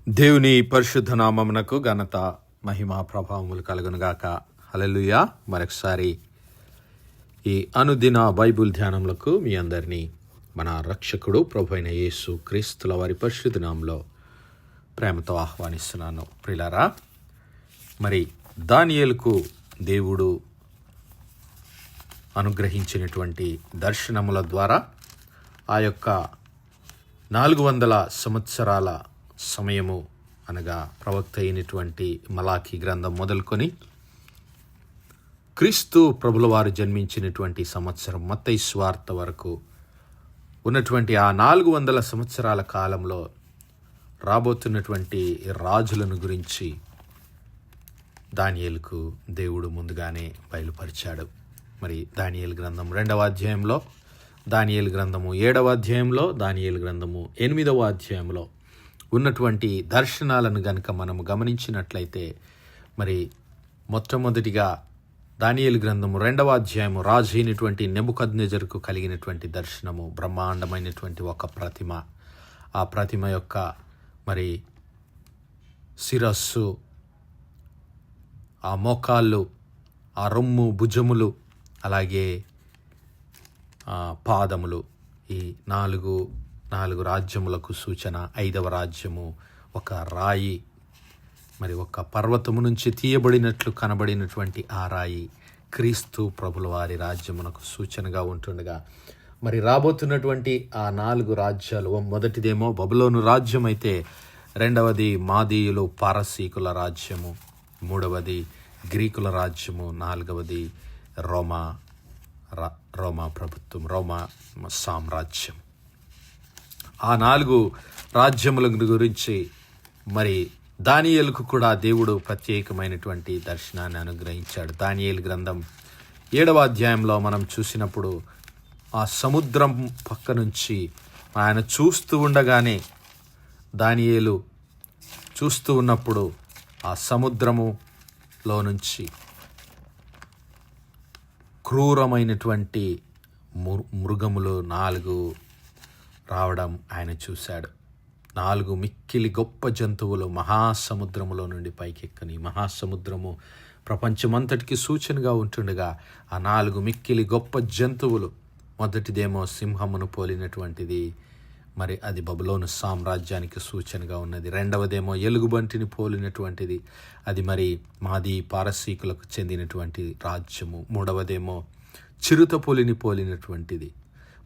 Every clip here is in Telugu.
దేవుని పరిశుద్ధ నామమునకు ఘనత మహిమ ప్రభావములు కలుగునుగాక. హల్లెలూయా. మరొకసారి ఈ అనుదిన బైబిల్ ధ్యానములకు మీ అందరినీ మన రక్షకుడు ప్రభు అయిన యేసు క్రీస్తుల వారి పరిశుద్ధ నామములో ప్రేమతో ఆహ్వానిస్తున్నాను. ప్రియులారా, మరి దానియేలుకు దేవుడు అనుగ్రహించినటువంటి దర్శనముల ద్వారా ఆ యొక్క 400 సంవత్సరాల సమయము అనగా ప్రవక్త అయినటువంటి మలాకీ గ్రంథం మొదలుకొని క్రీస్తు ప్రభుల వారు జన్మించినటువంటి సంవత్సరం మత్తయి సువార్త వరకు ఉన్నటువంటి ఆ 400 సంవత్సరాల కాలంలో రాబోతున్నటువంటి రాజులను గురించి దానియేలుకు దేవుడు ముందుగానే బయలుపరిచాడు. మరి దానియేలు గ్రంథం 2వ అధ్యాయంలో, దానియేలు గ్రంథము 7వ అధ్యాయంలో, దానియేలు గ్రంథము 8వ అధ్యాయంలో ఉన్నటువంటి దర్శనాలను గనుక మనము గమనించినట్లయితే, మరి మొట్టమొదటిగా దానియేలు గ్రంథము 2వ అధ్యాయము రాజు అయినటువంటి నెబుకద్నెజరుకు కలిగినటువంటి దర్శనము, బ్రహ్మాండమైనటువంటి ఒక ప్రతిమ. ఆ ప్రతిమ యొక్క మరి శిరస్సు, ఆ మోకాళ్ళు, ఆ రొమ్ము, భుజములు, అలాగే పాదములు, ఈ నాలుగు రాజ్యములకు సూచన. 5వ రాజ్యము ఒక రాయి, మరి ఒక పర్వతము నుంచి తీయబడినట్లు కనబడినటువంటి ఆ రాయి క్రీస్తు ప్రభుల వారి రాజ్యమునకు సూచనగా ఉంటుండగా, మరి రాబోతున్నటువంటి ఆ 4 రాజ్యాలు, మొదటిదేమో బబులోను రాజ్యం అయితే, రెండవది మాదీయులు పారసీకుల రాజ్యము, మూడవది గ్రీకుల రాజ్యము, నాలుగవది రోమా ప్రభుత్వం, రోమా సామ్రాజ్యం. ఆ 4 రాజ్యముల గురించి మరి దానియేలుకు కూడా దేవుడు ప్రత్యేకమైనటువంటి దర్శనాన్ని అనుగ్రహించాడు. దానియేలు గ్రంథం 7వ అధ్యాయంలో మనం చూసినప్పుడు, ఆ సముద్రం పక్క నుంచి ఆయన చూస్తూ ఉండగానే, దానియేలు చూస్తూ ఉన్నప్పుడు ఆ సముద్రములో నుంచి క్రూరమైనటువంటి మృగములు 4 రావడం ఆయన చూశాడు. 4 మిక్కిలి గొప్ప జంతువులు మహాసముద్రములో నుండి పైకెక్కని, మహాసముద్రము ప్రపంచమంతటికి సూచనగా ఉంటుండగా, ఆ 4 మిక్కిలి గొప్ప జంతువులు, మొదటిదేమో సింహమును పోలినటువంటిది, మరి అది బబులోను సామ్రాజ్యానికి సూచనగా ఉన్నది. రెండవదేమో ఎలుగుబంటిని పోలినటువంటిది, అది మరి మాది పారసీకులకు చెందినటువంటి రాజ్యము. మూడవదేమో చిరుతపులిని పోలినటువంటిది.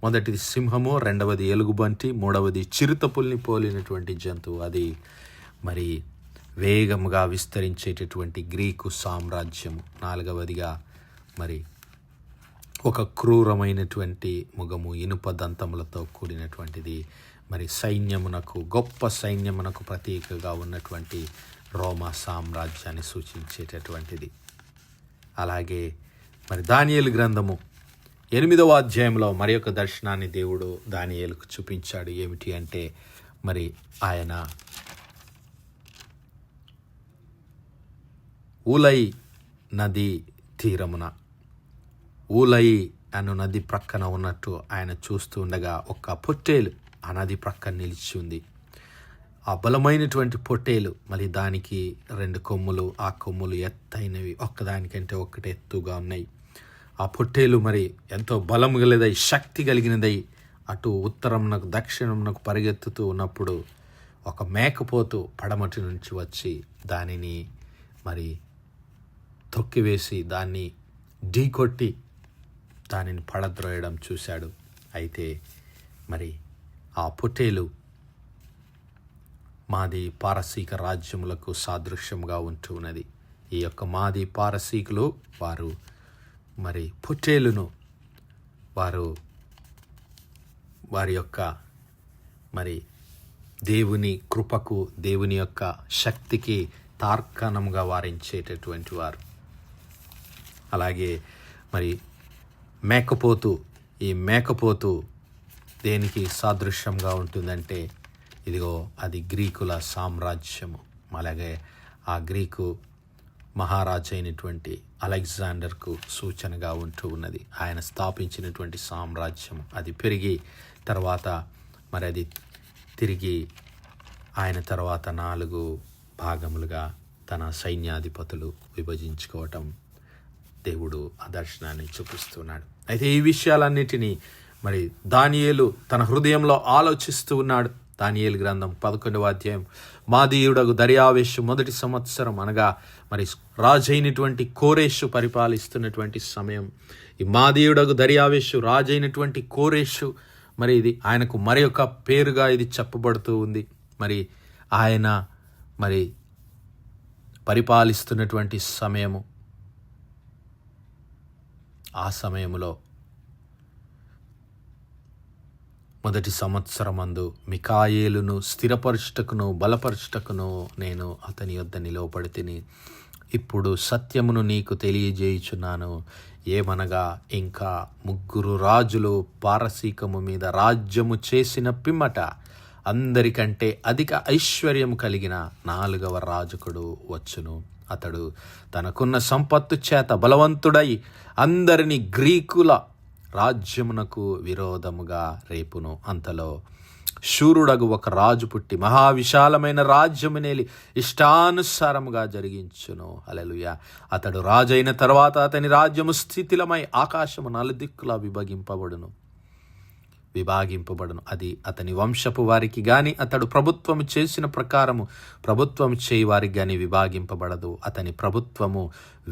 మొదటిది సింహము, రెండవది ఎలుగుబంటి, మూడవది చిరుతపులిని పోలినటువంటి జంతువు, అది మరి వేగముగా విస్తరించేటటువంటి గ్రీకు సామ్రాజ్యము. నాలుగవదిగా మరి ఒక క్రూరమైనటువంటి ముఖము, ఇనుప దంతములతో కూడినటువంటిది, మరి సైన్యమునకు, గొప్ప సైన్యమునకు ప్రతీకగా ఉన్నటువంటి రోమా సామ్రాజ్యాన్ని సూచించేటటువంటిది. అలాగే మరి దానియేలు గ్రంథము 8వ అధ్యాయంలో మరి ఒక దర్శనాన్ని దేవుడు దానియేలుకు చూపించాడు. ఏమిటి అంటే, మరి ఆయన ఊలై నది తీరమున, ఊలై అను నది ప్రక్కన ఉన్నట్టు ఆయన చూస్తూ ఉండగా, ఒక పొట్టేలు ఆ నది ప్రక్కన నిలిచి ఉంది. ఆ బలమైనటువంటి పొట్టేలు, మరి దానికి 2 కొమ్ములు, ఆ కొమ్ములు ఎత్తైనవి, ఒక్కదానికంటే ఒక్కటి ఎత్తుగా ఉన్నాయి. ఆ పొట్టేలు మరి ఎంతో బలం గలదై, శక్తి కలిగినదై, అటు ఉత్తరమునకు దక్షిణమునకు పరిగెత్తుతూ ఉన్నప్పుడు, ఒక మేకపోతు పడమటి నుంచి వచ్చి దానిని మరి తొక్కివేసి, దాన్ని ఢీకొట్టి దానిని పడద్రోయడం చూశాడు. అయితే మరి ఆ పొట్టేలు మాది పారసీక రాజ్యములకు సాదృశ్యంగా ఉంటూ ఉన్నది. ఈ యొక్క మాది పారసీకులు వారు మరి పొట్టేలును వారి యొక్క మరి దేవుని కృపకు, దేవుని యొక్క శక్తికి తార్కాణంగా వారించేటటువంటి వారు. అలాగే మరి మేకపోతు, ఈ మేకపోతు దేనికి సాదృశ్యంగా ఉంటుందంటే, ఇదిగో అది గ్రీకుల సామ్రాజ్యము. అలాగే ఆ గ్రీకు మహారాజు అయినటువంటి అలెగ్జాండర్కు సూచనగా ఉంటూ ఉన్నది. ఆయన స్థాపించినటువంటి సామ్రాజ్యం అది పెరిగి తర్వాత మరి అది తిరిగి ఆయన తర్వాత 4 భాగములుగా తన సైన్యాధిపతులు విభజించుకోవటం దేవుడు ఆ దర్శనాన్ని చూపిస్తున్నాడు. అయితే ఈ విషయాలన్నిటినీ మరి దానియేలు తన హృదయంలో ఆలోచిస్తూ ఉన్నాడు. దానియేలు గ్రంథం 11వ అధ్యాయం. మాదీయుడగు దర్యావేషు మొదటి సంవత్సరం, అనగా మరి రాజైనటువంటి కోరేషు పరిపాలిస్తున్నటువంటి సమయం. ఈ మాదీయుడగు దర్యావేషు రాజైనటువంటి కోరేషు, మరి ఇది ఆయనకు మరి ఒక పేరుగా ఇది చెప్పబడుతూ ఉంది. మరి ఆయన మరి పరిపాలిస్తున్నటువంటి సమయము, ఆ సమయంలో మొదటి సంవత్సరమందు మికాయేలును స్థిరపరచుటకును బలపరచుటకును నేను అతని యొద్ద నిలవబడితిని. ఇప్పుడు సత్యమును నీకు తెలియజేయుచున్నాను. ఏమనగా, ఇంకా 3 రాజులు పారసీకము మీద రాజ్యము చేసిన పిమ్మట అందరికంటే అధిక ఐశ్వర్యము కలిగిన 4వ రాజుకుడు వచ్చును. అతడు తనకున్న సంపత్తు చేత బలవంతుడై అందరినీ గ్రీకుల రాజ్యమునకు విరోధముగా రేపును. అంతలో శూరుడగు ఒక రాజు పుట్టి మహావిశాలమైన రాజ్యమునేలి ఇష్టానుసారముగా జరిగించును. హల్లెలూయా. అతడు రాజైన తర్వాత అతని రాజ్యము స్థితిలమై ఆకాశము 4 దిక్కులా విభాగింపబడును. అది అతని వంశపు వారికి గాని అతడు ప్రభుత్వము చేసిన ప్రకారము ప్రభుత్వము చేయి వారికి గాని విభాగింపబడదు. అతని ప్రభుత్వము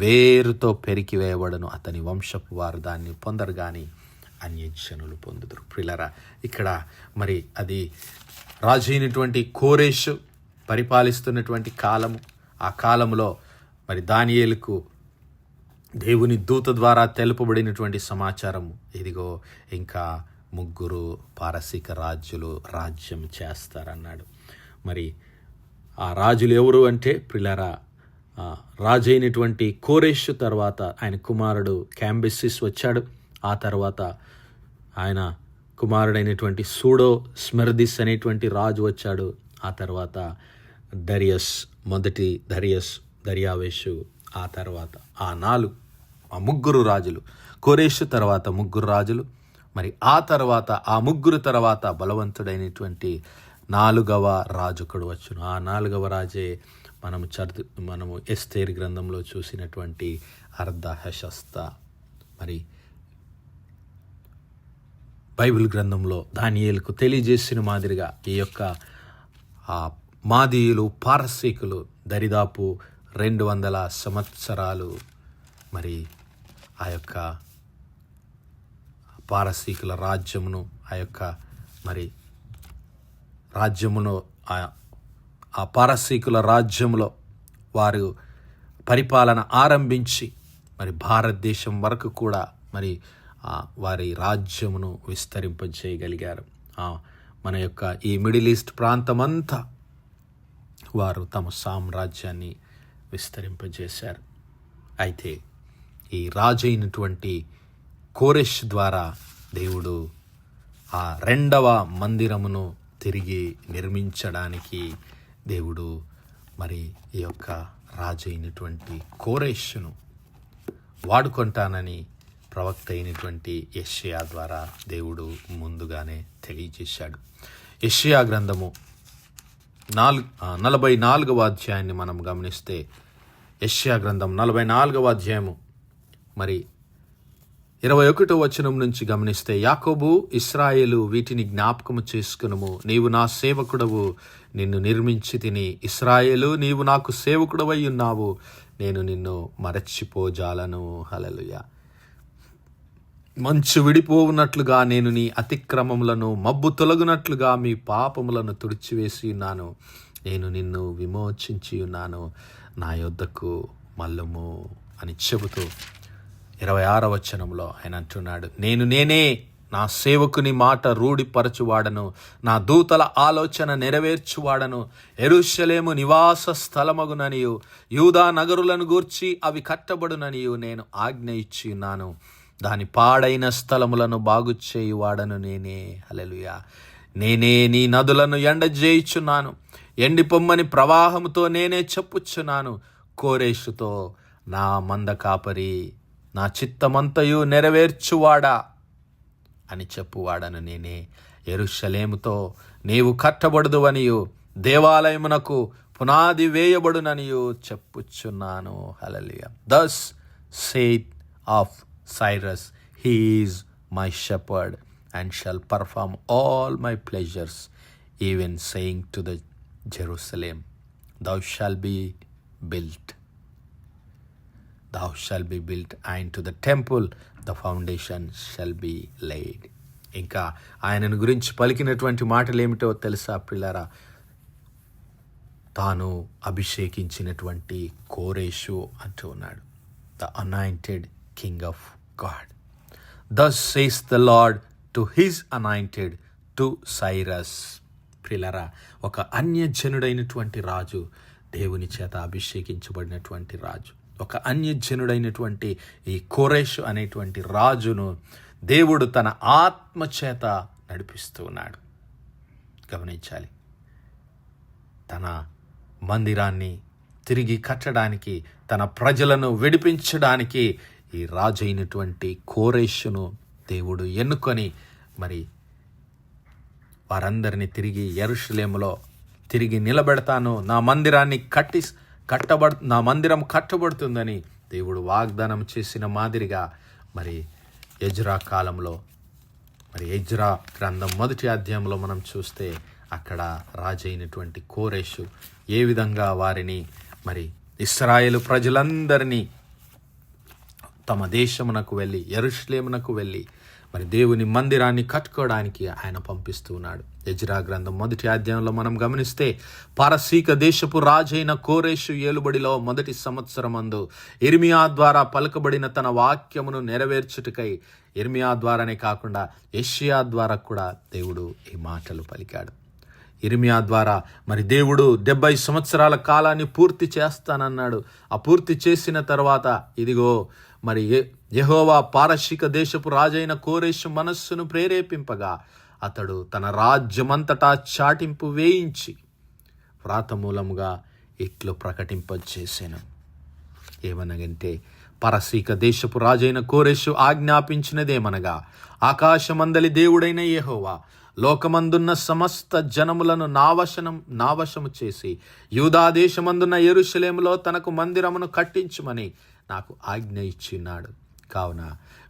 వేరుతో పెరికివేయబడను. అతని వంశపు వారు దాన్ని పొందరు గాని అన్యజనులు పొందుదురు. ప్రియులారా, ఇక్కడ మరి అది రాజు అయినటువంటి కోరేషు పరిపాలిస్తున్నటువంటి కాలము. ఆ కాలంలో మరి దానియేలుకు దేవుని దూత ద్వారా తెలుపబడినటువంటి సమాచారము, ఇదిగో ఇంకా 3 పారసీక రాజులు రాజ్యం చేస్తారన్నాడు. మరి ఆ రాజులు ఎవరు అంటే, ప్రియులారా, రాజు అయినటువంటి కోరేషు తర్వాత ఆయన కుమారుడు క్యాంబిసిస్ వచ్చాడు. ఆ తర్వాత ఆయన కుమారుడైనటువంటి సూడో స్మెర్దిస్ అనేటువంటి రాజు వచ్చాడు. ఆ తర్వాత మొదటి దర్యావేషు, ఆ తర్వాత ఆ 3 రాజులు, కోరేషు తర్వాత 3 రాజులు, మరి ఆ తర్వాత ఆ 3 తర్వాత బలవంతుడైనటువంటి 4వ రాజుకుడు వచ్చును. ఆ 4వ రాజే మనము ఎస్తేరు గ్రంథంలో చూసినటువంటి అర్ధహశస్త. మరి బైబిల్ గ్రంథంలో దానియేలుకు తెలియజేసిన మాదిరిగా ఈ యొక్క మాదీయులు పారసీకులు దరిదాపు 200 సంవత్సరాలు మరి ఆ యొక్క పారసీకుల రాజ్యమును, ఆ యొక్క మరి రాజ్యమును, ఆ పారసీకుల రాజ్యంలో వారు పరిపాలన ఆరంభించి మరి భారతదేశం వరకు కూడా మరి వారి రాజ్యమును విస్తరింపజేయగలిగారు. మన యొక్క ఈ మిడిల్ ఈస్ట్ ప్రాంతమంతా వారు తమ సామ్రాజ్యాన్ని విస్తరింపజేశారు. అయితే ఈ రాజు అయినటువంటి కోరెష్ ద్వారా దేవుడు ఆ 2వ మందిరమును తిరిగి నిర్మించడానికి దేవుడు మరి ఈ యొక్క రాజు అయినటువంటి కోరెషును వాడుకుంటానని ప్రవక్త అయినటువంటి యెషయా ద్వారా దేవుడు ముందుగానే తెలియజేశాడు. యెషయా గ్రంథము 44వ అధ్యాయాన్ని మనం గమనిస్తే, యెషయా గ్రంథం 44వ అధ్యాయము మరి 21వ వచనం నుంచి గమనిస్తే, యాకోబు, ఇశ్రాయేలు, వీటిని జ్ఞాపకము చేసుకునుము. నీవు నా సేవకుడవు, నిన్ను నిర్మించి తిని. ఇశ్రాయేలు, నీవు నాకు సేవకుడవై ఉన్నావు, నేను నిన్ను మరచిపోజాలను. హల్లెలూయా. మంచు విడిపోవునట్లుగా నేను నీ అతిక్రమములను, మబ్బు తొలగునట్లుగా మీ పాపములను తుడిచివేసి ఉన్నాను. నేను నిన్ను విమోచించి ఉన్నాను, నా యొద్దకు మల్లుము అని చెబుతూ 26వ వచనంలో ఆయన అంటున్నాడు, నేనే నా సేవకుని మాట రూఢిపరచువాడను, నా దూతల ఆలోచన నెరవేర్చువాడను. యెరూషలేము నివాస స్థలమగుననియు, యూదా నగరులను గూర్చి అవి కట్టబడుననియు నేను ఆజ్ఞ ఇచ్చి ఉన్నాను. దాని పాడైన స్థలములను బాగు చేయువాడను నేనే. హల్లెలూయా. నేనే నీ నదులను ఎండజేయుచున్నాను, ఎండిపొమ్మని ప్రవాహముతో నేనే చెప్పుచున్నాను. కోరేషుతో, నా మంద కాపరి, నా చిత్తమంతయు నెరవేర్చువాడా అని చెప్పువాడను నేనే. యెరూషలేముతో, నీవు కట్టబడదువనియు దేవాలయమునకు పునాది వేయబడుననియు చెప్పుచున్నాను. Hallelujah. Thus saith of Cyrus, he is my shepherd and shall perform all my pleasures, even saying to the Jerusalem, thou shalt be built, and to the temple the foundation shall be laid. ఇంకా ఆయనను గురించి పలికినటువంటి మాటలు ఏమిటో తెలుసా ప్రియులారా? తాను అభిషేకించినటువంటి కోరేషు అంటూ ఉన్నాడు. The anointed king of God. Thus says the Lord to his anointed, to Cyrus. ప్రియులారా, ఒక అన్యజనుడైనటువంటి రాజు, దేవుని చేత అభిషేకించబడినటువంటి రాజు, ఒక అన్యజనుడైనటువంటి ఈ కోరేషు అనేటువంటి రాజును దేవుడు తన ఆత్మ చేత నడిపిస్తూ ఉన్నాడు. గమనించాలి. తన మందిరాన్ని తిరిగి కట్టడానికి, తన ప్రజలను విడిపించడానికి ఈ రాజు అయినటువంటి కోరేషును దేవుడు ఎన్నుకొని మరి వారందరినీ తిరిగి యెరూషలేములో తిరిగి నిలబెడతాను, నా మందిరం కట్టబడుతుందని దేవుడు వాగ్దానం చేసిన మాదిరిగా మరి ఎజ్రా కాలంలో, మరి ఎజ్రా గ్రంథం 1వ అధ్యాయంలో మనం చూస్తే అక్కడ రాజు అయినటువంటి కోరేషు ఏ విధంగా వారిని మరి ఇశ్రాయేలు ప్రజలందరినీ తమ దేశమునకు వెళ్ళి, యెరూషలేమునకు వెళ్ళి మరి దేవుని మందిరాన్ని కట్టుకోవడానికి ఆయన పంపిస్తూ ఉన్నాడు. ఎజ్రా గ్రంథం 1వ అధ్యాయంలో మనం గమనిస్తే, పారసీక దేశపు రాజైన కోరేషు ఏలుబడిలో 1వ సంవత్సరమందు ఇర్మియా ద్వారా పలుకబడిన తన వాక్యమును నెరవేర్చుటకై, ఇర్మియా ద్వారానే కాకుండా యెషయా ద్వారా కూడా దేవుడు ఈ మాటలు పలికాడు. ఇర్మియా ద్వారా మరి దేవుడు 70 సంవత్సరాల కాలాన్ని పూర్తి చేస్తానన్నాడు. ఆ పూర్తి చేసిన తర్వాత ఇదిగో మరి యెహోవా పారసీక దేశపు రాజైన కోరేషు మనస్సును ప్రేరేపింపగా అతడు తన రాజ్యమంతటా చాటింపు వేయించి వ్రాతమూలముగా ఇట్లు ప్రకటింపచేసెను. ఏమనగంటే, పారసీక దేశపు రాజైన కోరేషు ఆజ్ఞాపించినదేమనగా, ఆకాశమందలి దేవుడైన యెహోవా లోకమందున్న సమస్త జనములను నావశము చేసి యూదా దేశమందున్న యెరూషలేములో తనకు మందిరమును కట్టించుమని నాకు ఆజ్ఞ ఇచ్చినాడు. కావున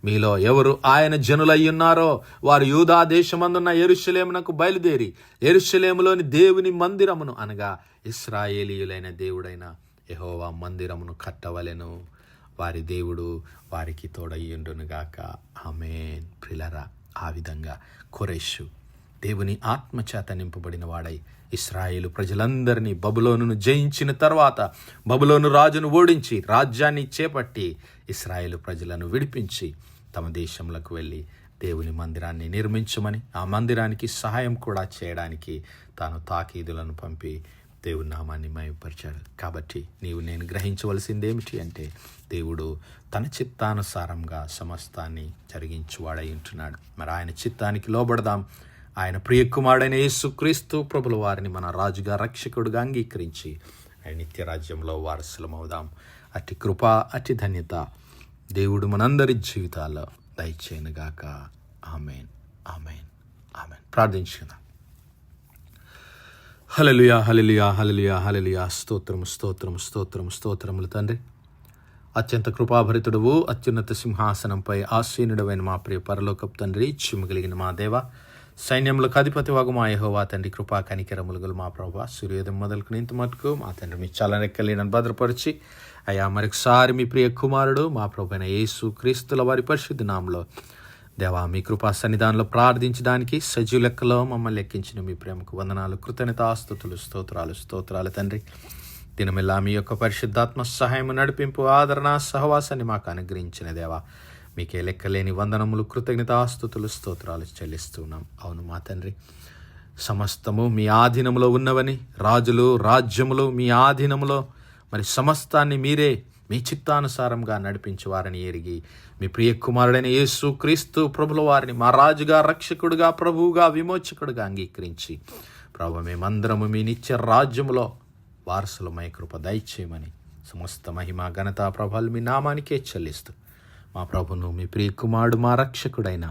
మీలో ఎవరు ఆయన జనులయ్యున్నారో వారు యూదా దేశమందున్న యెరూషలేమునకు బయలుదేరి యెరూషలేములోని దేవుని మందిరమును, అనగా ఇశ్రాయేలీయులైన దేవుడైన యెహోవా మందిరమును కట్టవలెను. వారి దేవుడు వారికి తోడయ్యుండునుగాక. ఆమేన్. ప్రియులారా, ఆ విధంగా కోరేషు దేవుని ఆత్మచేత నింపబడిన వాడై ఇశ్రాయేలు ప్రజలందరినీ బబులోనును జయించిన తర్వాత, బబులోను రాజును ఓడించి రాజ్యాన్ని చేపట్టి ఇశ్రాయేలు ప్రజలను విడిపించి తమ దేశంలోకి వెళ్ళి దేవుని మందిరాన్ని నిర్మించమని, ఆ మందిరానికి సహాయం కూడా చేయడానికి తాను తాకీదులను పంపి దేవుని నామాన్ని మహిమపరిచాడు. కాబట్టి నేను గ్రహించవలసింది ఏమిటి అంటే, దేవుడు తన చిత్తానుసారంగా సమస్తాన్ని జరిగించువాడై ఉంటున్నాడు. మరి ఆయన చిత్తానికి లోబడదాం. ఆయన ప్రియ కుమారుడైన యేసుక్రీస్తు ప్రభుల వారిని మన రాజుగా, రక్షకుడుగా అంగీకరించి ఆయన నిత్య రాజ్యంలో వారసులమవుదాం. అట్టి కృప, అట్టి ధన్యత దేవుడు మనందరి జీవితాల్లో దయచేయనుగాక. ఆమేన్, ఆమేన్, ఆమేన్. ప్రార్థించుకుందాం. హల్లెలూయా, హల్లెలూయా, హల్లెలూయా, హల్లెలూయా. స్తోత్రము, స్తోత్రము, స్తోత్రము, స్తోత్రములు తండ్రి. అత్యంత కృపాభరితుడువు, అత్యున్నత సింహాసనంపై ఆసీనుడవైన మా ప్రియ పరలోకపు తండ్రి, చిమ్మగలిగిన మా దేవ, సైన్యములకు అధిపతి వగు మా యెహోవా తండ్రి, కృపా కనికరములు గల మా ప్రభువా, సూర్యోదయం మొదలుకుని ఇంత మటుకు మా తండ్రి మీ చాలా రెక్కలేనని భద్రపరిచి, అయ్యా మరొకసారి మీ ప్రియ కుమారుడు మా ప్రభువైన యేసు క్రీస్తుల వారి పరిశుద్ధ నామములో దేవా మీ కృపా సన్నిధానంలో ప్రార్థించడానికి సజీవ లెక్కలో మమ్మల్ని లెక్కించిన మీ ప్రేమకు వందనాలు, కృతజ్ఞతాస్తుతులు, స్తోత్రాలు తండ్రి. దినమెల్లా మీ యొక్క పరిశుద్ధాత్మ సహాయం, నడిపింపు, ఆదరణ, సహవాసాన్ని మాకు అనుగ్రహించిన దేవా మీకే లెక్కలేని వందనములు, కృతజ్ఞతాస్తుతులు, స్తోత్రాలు చెల్లిస్తున్నాం. అవును మా తండ్రి, సమస్తము మీ ఆధీనములో ఉన్నవని, రాజులు, రాజ్యములు మీ ఆధీనములో, మరి సమస్తాన్ని మీరే మీ చిత్తానుసారంగా నడిపించేవారని ఎరిగి మీ ప్రియ కుమారుడైన యేసు క్రీస్తు ప్రభుల వారిని మా రాజుగా, రక్షకుడుగా, ప్రభువుగా, విమోచకుడుగా అంగీకరించి ప్రభు మేమందరము మీ నిత్య రాజ్యములో వారసులమై కృప దయచేయమని సమస్త మహిమ, ఘనత, ప్రభావాలు మీ నామానికే చెల్లిస్తూ మా ప్రభును మీ ప్రియ కుమారుడు మా రక్షకుడైన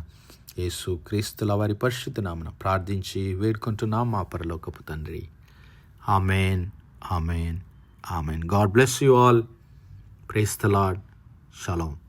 యేసు క్రీస్తుల వారి పరిశుద్ధ నామమున ప్రార్థించి వేడుకుంటున్నాం మా పరలోకపు తండ్రి. Amen, amen, amen. God bless you all. Praise the Lord. Shalom.